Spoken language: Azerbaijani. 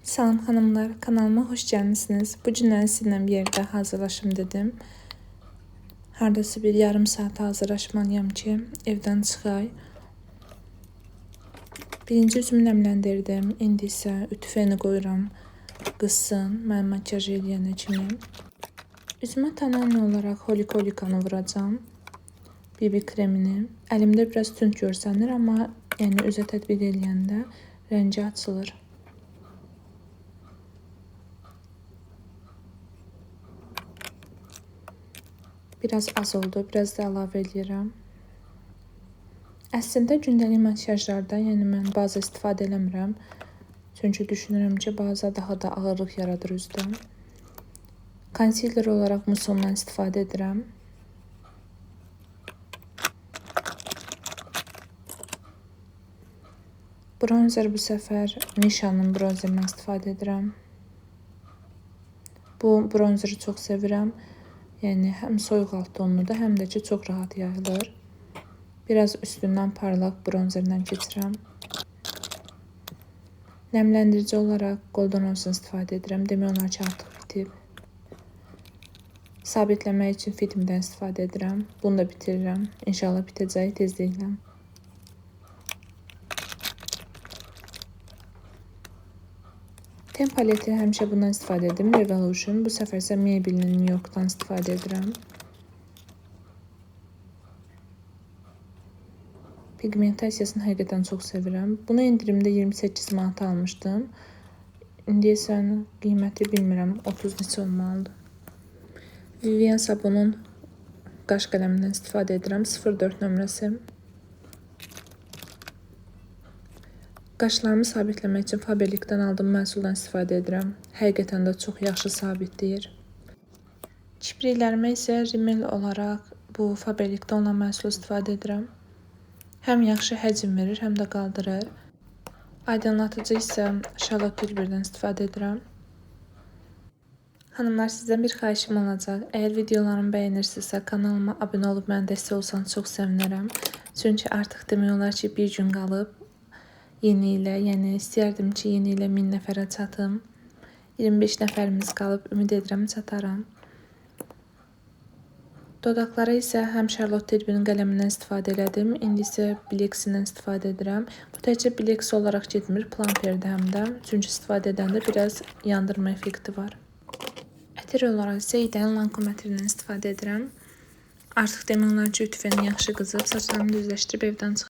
Salam xanımlar, kanalıma xoş gəlmisiniz. Bu günləri sizinlə bir yerdə hazırlaşım dedim. Hardasa bir yarım saat hazırlaşmalıyam ki, evdən çıxay. Birinci üzümü nəmləndirdim. İndi isə ütü feni qoyuram, qızsın, mən makyaj eləyənə kimi. Üzümə tonal olaraq Holikolikanı vuracam. BB kremini. Əlimdə biraz tünd görsənir, amma yəni üzə tətbiq eləyəndə rəngi açılır. Biraz az oldu, biraz da əlavə edirəm. Əslində gündəlik makyajlarda, yəni mən baza istifadə eləmirəm. Çünki düşünürəm ki, baza daha da ağırlıq yaradır üzdə. Konsiler olaraq Musondan istifadə edirəm. Bronzer bu səfər Misha'nın bronzerindən istifadə edirəm. Bu bronzeri çox sevirəm. Yəni həm soyuq alt tonludur, həm də ki çox rahat yayılır. Biraz üstündən parlaq bronzerdən keçirəm. Nəmləndirici olaraq Golden Rose'dan istifadə edirəm. Demək olar ki, artıq bitib. Sabitləmək üçün Fit-Me'dən istifadə edirəm. Bunu da bitirirəm. İnşallah bitəcək tezliklə. Ten paleti həmişə bundan istifadə edirəm. Revolution. Bu səfər isə Maybelline New York'dan istifadə edirəm. Pigmentasiyasını həqiqətən çox sevirəm. Bunu endirimdə 28 manat almışdım. İndiyəsən qiyməti bilmirəm, 30 neçə olmalıdır. Vivian sabunun qaş qələmindən istifadə edirəm. 04 nömrəsi. Qaşlarımı sabitləmək üçün Faberlic'dən aldığım məhsuldan istifadə edirəm. Həqiqətən də çox yaxşı sabitləyir. Kipriklərimə isə rimel olaraq bu Faberlic'dən olan məhsul istifadə edirəm. Həm yaxşı həcm verir, həm də qaldırır. Aydınlatıcı isə Charlotte Tilbury'dən istifadə edirəm. Hanımlar, sizdən bir xahişim olacaq. Əgər videolarımı bəyənirsinizsə, kanalıma abunə olub mənə dəstək olsanız çox sevinərəm. Çünki artıq demək olar ki, bir gün qalıb yeni ilə, yəni istəyərdim ki, yeni ilə 1000 nəfərə çatım. 25 nəfərimiz qalıb, ümid edirəm çataram. Dodaqlara isə həm Charlotte Tilbury'nin qələmindən istifadə elədim, indi isə Bilex'indən istifadə edirəm. Bu təkcə Bilex olaraq getmir, Plumper'də həm də, çünki istifadə edəndə biraz yandırma effekti var. Ətir olaraq isə İdeal Lancome ətirindən istifadə edirəm. Artıq demək olar ki, ütü feni yaxşı qızıb, saçlarımı düzləşdirib evdən çıxacağam.